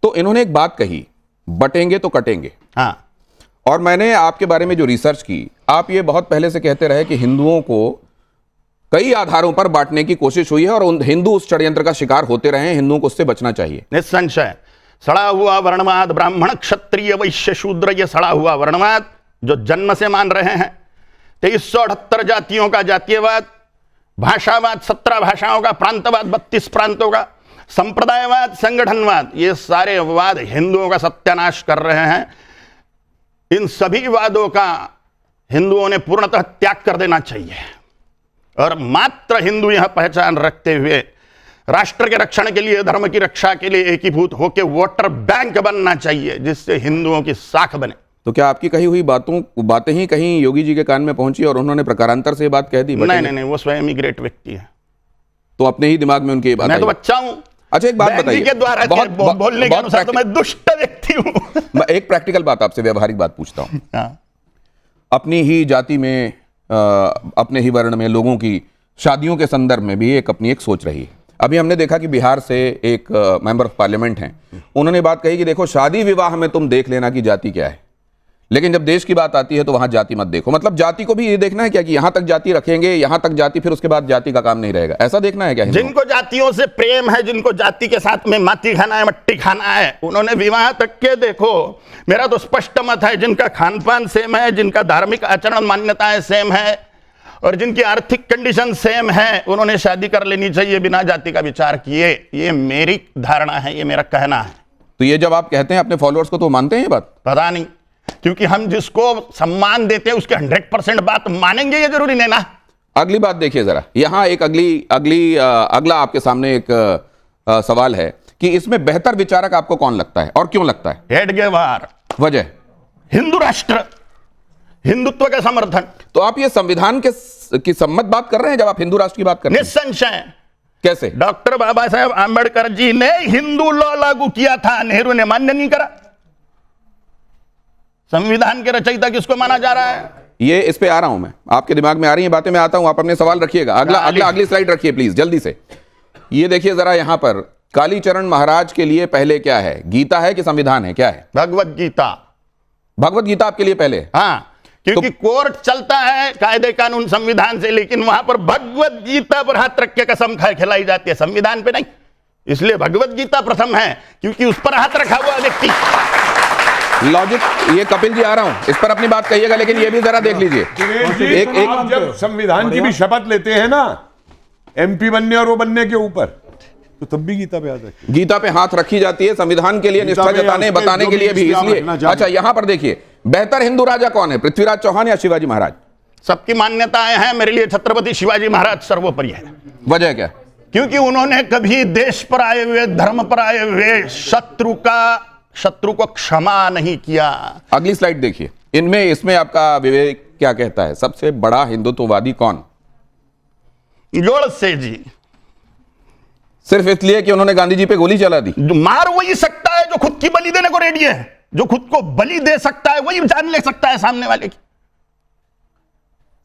तो इन्होंने एक बात कही, बटेंगे तो कटेंगे। हाँ, और मैंने आपके बारे में जो रिसर्च की, आप ये बहुत पहले से कहते रहे कि हिंदुओं को कई आधारों पर बांटने की कोशिश हुई है और हिंदू उस षड्यंत्र का शिकार होते रहे हैं, हिंदुओं को उससे बचना चाहिए। निस्संशय सड़ा हुआ वर्णवाद, ब्राह्मण क्षत्रिय वैश्य शूद्र, ये सड़ा हुआ वर्णवाद जो जन्म से मान रहे हैं, 2378 जातियों का जातीयवाद, भाषावाद 17 भाषाओं का, प्रांतवाद 32 प्रांतों का, संप्रदायवाद, संगठनवाद, ये सारे वाद हिंदुओं का सत्यानाश कर रहे हैं। इन सभी वादों का हिंदुओं ने पूर्णतः त्याग कर देना चाहिए और मात्र हिंदू यह पहचान रखते हुए राष्ट्र के रक्षण के लिए, धर्म की रक्षा के लिए एकीभूत होकर वोटर बैंक बनना चाहिए, जिससे हिंदुओं की साख बने। तो क्या आपकी कही हुई बातें ही कहीं योगी जी के कान में पहुंची और उन्होंने प्रकारांतर से ये बात कह दी? नहीं, वो स्वयं ही ग्रेट व्यक्ति है, तो अपने ही दिमाग में उनकी बात। मैं तो बच्चा हूं। अच्छा, एक बात बताइए, के द्वारा बोलने के अनुसार तो मैं दुष्ट व्यक्ति हूं। मैं एक प्रैक्टिकल बात आपसे, व्यवहारिक बात पूछता हूं। अपनी ही जाति में, अपने ही वर्ण में लोगों की शादियों के संदर्भ में भी अपनी एक सोच रही है। अभी हमने देखा कि बिहार से एक मेंबर ऑफ पार्लियामेंट हैं, उन्होंने बात कही कि देखो शादी विवाह में तुम देख लेना कि जाति क्या है, लेकिन जब देश की बात आती है तो वहां जाति मत देखो। मतलब जाति को भी ये देखना है क्या कि यहां तक जाति रखेंगे, यहां तक जाति, फिर उसके बाद जाति का काम नहीं रहेगा, ऐसा देखना है क्या? जिनको जातियों से प्रेम है, जिनको जाति के साथ में माटी खाना है, मट्टी खाना है, उन्होंने विवाह तक के देखो। मेरा तो स्पष्ट मत है, जिनका खान पान सेम है, जिनका धार्मिक आचरण मान्यताएं सेम है और जिनकी आर्थिक कंडीशन सेम है, उन्होंने शादी कर लेनी चाहिए बिना जाति का विचार किए। ये मेरी धारणा है, ये मेरा कहना है। तो ये जब आप कहते हैं अपने फॉलोअर्स को, तो मानते हैं ये बात? पता नहीं, क्योंकि हम जिसको सम्मान देते हैं उसके 100% बात मानेंगे ये जरूरी नहीं ना। अगली बात देखिए जरा, यहां एक अगला आपके सामने एक सवाल है कि इसमें बेहतर विचारक आपको कौन लगता है और क्यों लगता है? हेडगेवार। वजह? हिंदू राष्ट्र, हिंदुत्व का समर्थन। तो आप ये संविधान की सम्मत बात कर रहे हैं जब आप हिंदू राष्ट्र की बात कर रहे हैं? निस्संशय। कैसे? डॉक्टर बाबा साहेब आंबेडकर जी ने हिंदू लॉ लागू किया था, नेहरू ने मान्य नहीं करा। संविधान के रचयिता किसको माना जा रहा है? ये इस पे आ रहा हूं मैं, आपके दिमाग में आ रही है बातें, मैं आता हूं, आप अपने सवाल रखिएगा। अगली स्लाइड रखिए प्लीज, जल्दी से। ये देखिए जरा, यहां पर कालीचरण महाराज के लिए पहले क्या है, गीता है कि संविधान है, क्या है? भगवत गीता। भगवत गीता आपके लिए पहले? हाँ, क्योंकि कोर्ट चलता है कायदे कानून संविधान से, लेकिन वहां पर भगवत गीता पर हाथ रख के कसम खिलाई जाती है, संविधान पे नहीं। इसलिए भगवत गीता प्रथम है, क्योंकि उस पर हाथ रखा हुआ व्यक्ति। लॉजिक, ये कपिल जी आ रहा हूं, इस पर अपनी बात कहिएगा, लेकिन ये भी जरा देख लीजिए। आप जब संविधान की भी शपथ लेते हैं ना, एमपी बनने और वो बनने के ऊपर, तो तब भी गीता पे हाथ रखिए। गीता पे हाथ रखी जाती है संविधान के लिए निष्ठा जताने बताने के लिए भी, इसलिए। अच्छा, यहां पर देखिए, बेहतर हिंदू राजा कौन है, पृथ्वीराज चौहान या शिवाजी महाराज? सबकी मान्यताएं हैं, मेरे लिए छत्रपति शिवाजी महाराज सर्वोपरि है। वजह क्या? क्योंकि उन्होंने कभी देश पर आए हुए, धर्म पर आए हुए शत्रु को क्षमा नहीं किया। अगली स्लाइड देखिए, इसमें आपका विवेक क्या कहता है, सबसे बड़ा हिंदुत्ववादी कौन? गोडसे जी। सिर्फ इसलिए कि उन्होंने गांधी जी पे गोली चला दी? मार वही सकता है जो खुद की बलि देने को रेडी है, जो खुद को बलि दे सकता है वही जान ले सकता है सामने वाले की।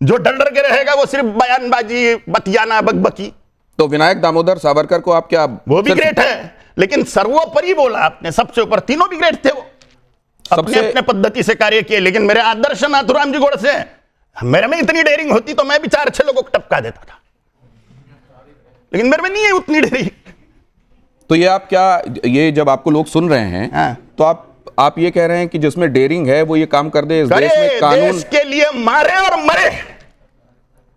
जो डर डर के रहेगा वो सिर्फ बयानबाजी, बतियाना, बकबकी। तो विनायक दामोदर सावरकर को आप क्या? वो भी ग्रेट है, लेकिन सर्वोपरि बोला आपने, सबसे ऊपर। तीनों भी ग्रेट थे, वो अपने अपने पद्धति से कार्य किए, लेकिन मेरे आदर्श नाथुराम जी गोडसे, मेरे में इतनी डेयरिंग होती तो मैं भी 4-6 लोगों को टपका देता था, लेकिन मेरे में नहीं है उतनी डेयरिंग। तो ये आप क्या, ये जब आपको लोग सुन रहे हैं, तो आप ये कह रहे हैं कि जिसमें डेयरिंग है वो ये काम कर दे, इस देश में कानून देश के लिए मारे और मरे।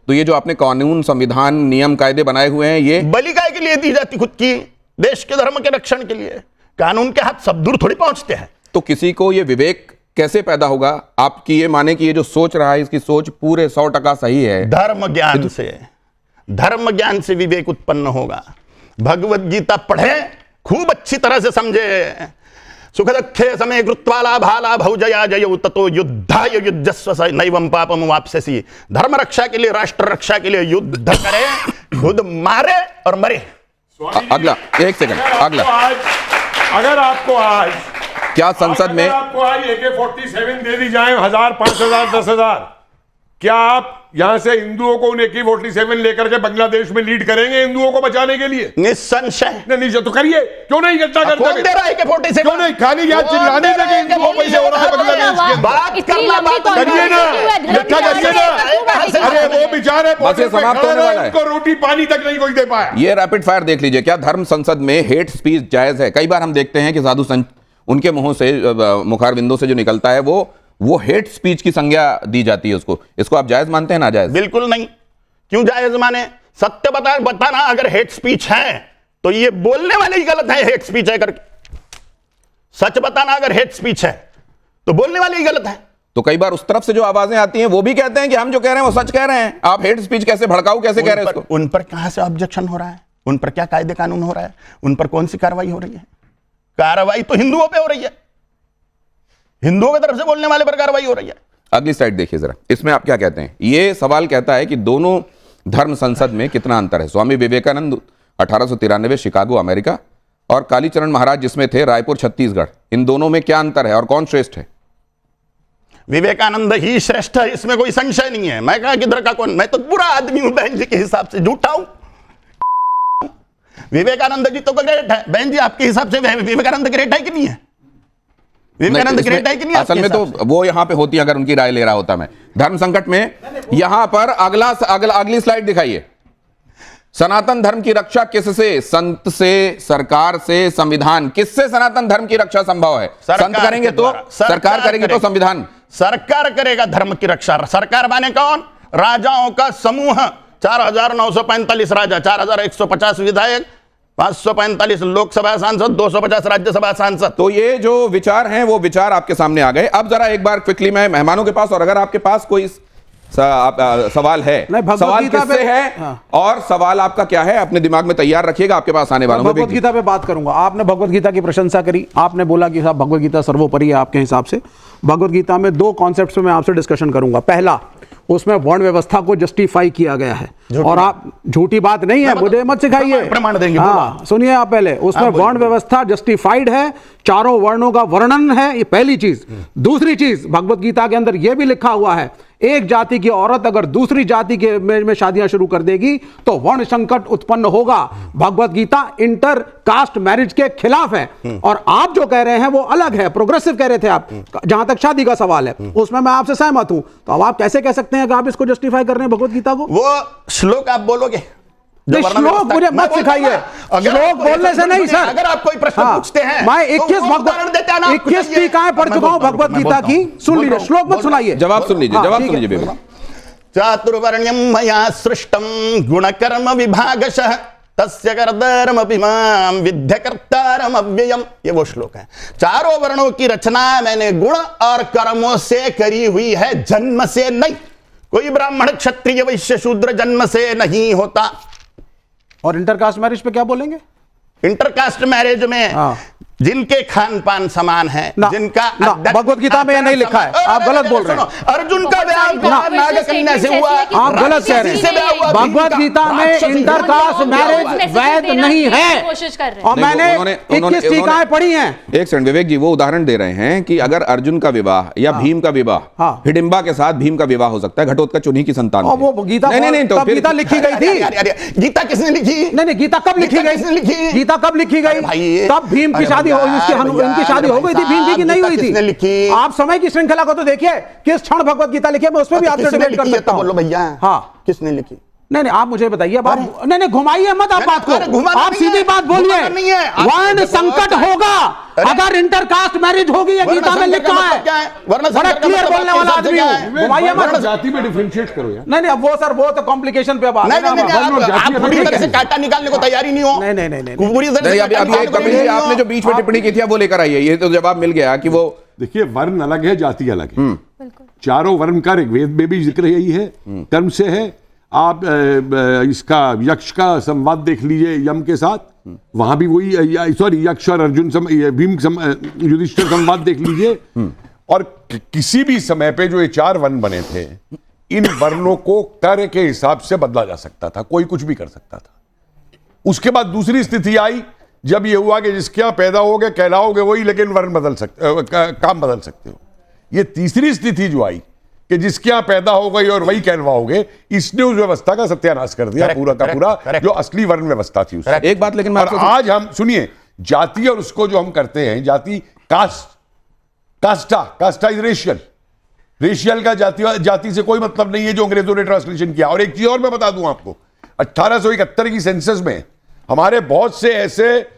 तो ये जो आपने कानून, संविधान, नियम, कायदे बनाए हुए हैं, ये बलि काय के लिए दी जाती खुद की, देश के धर्म के रक्षण के लिए। कानून के हाथ सब दूर थोड़ी पहुंचते हैं। तो किसी को ये विवेक कैसे पैदा होगा? आपकी ये माने कि ये जो सोच रहा है, इसकी सोच पूरे 100% सही है? धर्म ज्ञान से विवेक उत्पन्न होगा। भगवत गीता पढ़े, खूब अच्छी तरह से समझे। सुखदखे समय कृत्वाला भाला भौजया जयौ ततो युद्धाय युद्धस्व नैवं पापम वाप्स्यसि। धर्म रक्षा के लिए, राष्ट्र रक्षा के लिए युद्ध करे, खुद मारे और मरे। अगला, एक सेकंड, अगला। अगर आपको आज क्या संसद में आपको आज AK-47 दे दी जाए, 1000, 5000, 10,000, क्या आप यहां से हिंदुओं को AK-47 लेकर के बांग्लादेश में लीड करेंगे हिंदुओं को बचाने के लिए? निस्संशय। नहीं तो करिए, क्यों नहीं इकट्ठा करते? कौन दे रहा है AK-47? क्यों नहीं? खाली याद चिल्लाने से कि हिंदुओं को पैसे हो रहा है बांग्लादेश के। बात करना, बात करिए ना, इकट्ठा करिए ना। अरे वो बेचारे समाप्त होने वाला है, उनको रोटी पानी तक नहीं कोई दे पाया। ये रैपिड फायर देख लीजिए। क्या धर्म संसद में हेट स्पीच जायज है? कई बार हम देखते हैं कि साधु संत उनके मुंहों से, मुखारबिंदों से जो निकलता है वो हेट स्पीच की संज्ञा दी जाती है उसको। इसको आप जायज मानते हैं? ना जायज? बिल्कुल नहीं। क्यों जायज माने? सत्य बताना अगर हेट स्पीच है तो ये बोलने वाले ही गलत है हेट स्पीच है करके। सच बताना अगर हेट स्पीच है तो बोलने वाले ही गलत है। तो कई बार उस तरफ से जो आवाजें आती हैं वो भी कहते हैं कि हम जो कह रहे हैं वो सच कह रहे हैं। आप हेट स्पीच कैसे, भड़काऊ कैसे कह रहे हैं उसको? उन पर कहां से ऑब्जेक्शन हो रहा है? उन पर क्या कायदे कानून हो रहा है? उन पर कौन सी कार्रवाई हो रही है? कार्रवाई तो हिंदुओं पे हो रही है, हिंदुओं की तरफ से बोलने वाले पर कार्रवाई हो रही है। अगली स्लाइड देखिए जरा, इसमें आप क्या कहते हैं? ये सवाल कहता है कि दोनों धर्म संसद में कितना अंतर है। स्वामी विवेकानंद 1893 शिकागो अमेरिका, और कालीचरण महाराज जिसमें थे रायपुर छत्तीसगढ़, इन दोनों में क्या अंतर है और कौन श्रेष्ठ है? विवेकानंद ही श्रेष्ठ है, इसमें कोई संशय नहीं है। मैं कहा किधर का कौन? मैं तो बुरा आदमी हूं बहन जी के हिसाब से, झूठा हूं। विवेकानंद जी तो ग्रेट है बहन जी, आपके हिसाब से विवेकानंद ग्रेट है कि नहीं है? विवेकानंद ग्रेट है कि नहीं? असल में तो वो यहां पे होती, अगर उनकी राय ले रहा होता मैं धर्म संकट में। यहां पर अगली स्लाइड दिखाइए। सनातन धर्म की रक्षा किससे? संत से, सरकार से, संविधान। किससे सनातन धर्म की रक्षा संभव है? संत करेंगे तो, सरकार करेगी तो संविधान। सरकार करेगा धर्म की रक्षा। सरकार माने कौन? राजाओं का समूह। 4945 राजा, 4150 विधायक, 545 लोकसभा सांसद, 250 राज्यसभा सांसद। तो ये जो विचार हैं वो विचार आपके सामने आ गए। अब जरा एक बार क्विकली मैं मेहमानों के पास, और अगर आपके पास कोई सवाल है, सवाल किससे है? हाँ। और सवाल आपका क्या है अपने दिमाग में तैयार रखिएगा, आपके पास आने वालों में। भगवत गीता पे बात करूंगा। आपने भगवत गीता की प्रशंसा करी, आपने बोला कि साहब भगवत गीता सर्वोपरि है आपके हिसाब से। भगवत गीता में 2 कॉन्सेप्ट्स पे मैं आपसे डिस्कशन करूंगा। पहला, उसमें वर्ण व्यवस्था को जस्टिफाई किया गया है, और आप झूठी बात नहीं है, मुझे मत सिखाइए, प्रमाण देंगे। हाँ सुनिए आप पहले, उसमें वर्ण व्यवस्था जस्टिफाइड है, चारों वर्णों का वर्णन है, ये पहली चीज। दूसरी चीज, भगवत गीता के अंदर यह भी लिखा हुआ है, एक जाति की औरत अगर दूसरी जाति के में शादियां शुरू कर देगी तो वर्ण संकट उत्पन्न होगा। Bhagavad Gita inter caste marriage के खिलाफ है, और आप जो कह रहे हैं वो अलग है, प्रोग्रेसिव कह रहे थे आप, जहां तक शादी का सवाल है उसमें मैं आपसे सहमत हूं। तो अब आप कैसे कह सकते हैं कि आप इसको जस्टिफाई कर रहे हैं भगवत गीता को? वो श्लोक आप बोलोगे? श्लोक मुझे मत सिखाइए, श्लोक बोलने से नहीं सर। अगर आप कोई प्रश्न पूछते हैं, मैं 21 टीकाएं पढ़ चुका हूं भगवत गीता की, सुन लीजिए, श्लोक मत सुनाइए, जवाब सुन लीजिए, जवाब सुन लीजिए। चातुर्वर्ण्यम मया सृष्टम गुणकर्म विभागशः तस्य कर्तारमपि मां विद्य कर्तारम अव्ययम। ये वो श्लोक है। चारों वर्णों की रचना मैंने गुण और कर्मों से करी हुई है, जन्म से नहीं। कोई ब्राह्मण क्षत्रिय वैश्य शूद्र जन्म से नहीं होता। और इंटरकास्ट मैरिज पे क्या बोलेंगे? इंटरकास्ट मैरिज में जिनके खान पान समान है, जिनका भगवत गीता में यह नहीं लिखा है, आप गलत बोल रहे हैं। अर्जुन का ब्याह नागकन्या से हुआ, आप गलत कह रहे हैं। भगवत गीता में इंटरकास्ट मैरिज वैध नहीं है, और मैंने 21 टीकाएं पढ़ी हैं। एक सेकंड विवेक जी, वो उदाहरण दे रहे हैं कि अगर अर्जुन का विवाह या भीम का विवाह, हिडिंबा के साथ भीम का विवाह हो सकता है, घटोत्कच उन्हीं की संतान। वो गीता गीता लिखी गई थी। गीता किसने लिखी? नहीं, गीता कब लिखी गई? गीता कब लिखी गई? तब भीम की शादी उनकी शादी हो गई थी, भीम जी की नहीं हुई थी। आप समय की श्रृंखला को तो देखिए, किस क्षण भगवत गीता लिखी है, मैं उसमें भी आपसे डिबेट कर सकता हूं। बोलो भैया, हाँ किसने लिखी? नहीं, आप मुझे बताइए। नहीं, घुमाइए मत आप बात को, आप सीधी बात बोलिए। वर्ण संकट होगा अगर इंटरकास्ट मैरिज होगी, ये गीता में लिखा है। बड़ा क्लियर बोलने वाला आदमी हूं, घुमाइए मत। जाति में डिफरेंशिएट करो यार। नहीं, अब वो सर, वो तो कॉम्प्लिकेशन पे बात है। आप पूरी तरह से कांटा निकालने को तैयारी नहीं हो। नहीं, पूरी तरह से आपने जो बीच में टिप्पणी की थी वो लेकर आइए, ये तो जवाब मिल गया कि वो, देखिए वर्ण अलग है, जाति अलग है। चारों वर्ण का ऋग्वेद में भी जिक्र यही है, कर्म से है। आप इसका यक्ष का संवाद देख लीजिए यम के साथ, वहां भी वही, सॉरी यक्ष और अर्जुन भीम युधिष्ठिर संवाद देख लीजिए। और किसी भी समय पे जो ये 4 वर्ण बने थे, इन वर्णों को कार्य के हिसाब से बदला जा सकता था, कोई कुछ भी कर सकता था। उसके बाद दूसरी स्थिति आई जब ये हुआ कि जिसके यहाँ पैदा होगे कहलाओगे वही, लेकिन वर्ण बदल सकते, काम बदल सकते हो। ये तीसरी स्थिति जो आई कि जिसके यहाँ पैदा हो गई और वही कहलवाओगे, इसने उस व्यवस्था का सत्यानाश कर दिया Correct, पूरा का correct, पूरा, correct. जो असली वर्ण व्यवस्था थी उससे। एक बात लेकिन मैं और आपसे आज हम सुनिए, जाति और उसको जो हम करते हैं, जाति कास्टा इज रेशियल, रेशियल का जाति से कोई मतलब नहीं है, जो अंग्रेजों ने ट्रांसलेशन किया। और एक चीज और मैं बता दूं आपको, 1871 की सेंसस में हमारे बहुत से ऐसे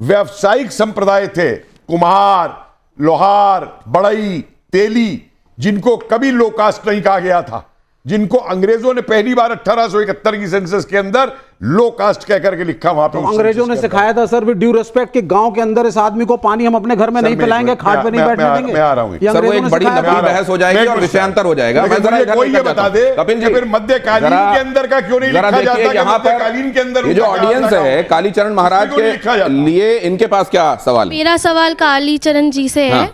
व्यावसायिक संप्रदाय थे, कुम्हार, लोहार, बढ़ई, तेली, जिनको कभी लो कास्ट नहीं कहा गया था, जिनको अंग्रेजों ने पहली बार 1871 की सेंसस के अंदर लो कास्ट कह करके लिखा वहां पे। तो अंग्रेजों ने सिखाया था सर, विद ड्यू रिस्पेक्ट, कि गांव के अंदर इस आदमी को पानी हम अपने घर में नहीं पिलाएंगे, खाट पे नहीं बैठने देंगे। मैं आ रहा हूं। ये सर, वो अंग्रेजों एक ने बड़ी सिखाया लंबी था। बहस हो जाएगी और विषयांतर हो जाएगा। मैं जरा इधर कोई ये लेकर बता जाता दे हूं। कपिल जी, फिर मध्यकालीन जरा- के अंदर का क्यों नहीं जरा लिखा देखिए, जाता, यहाँ पर मध्यकालीन के अंदर ये जो उनका ऑडियंस क्या है, कालीचरण महाराज इसको नहीं लिखा के जाता। लिए इनके पास क्या सवाल है? मेरा सवाल कालीचरण जी से है। हाँ।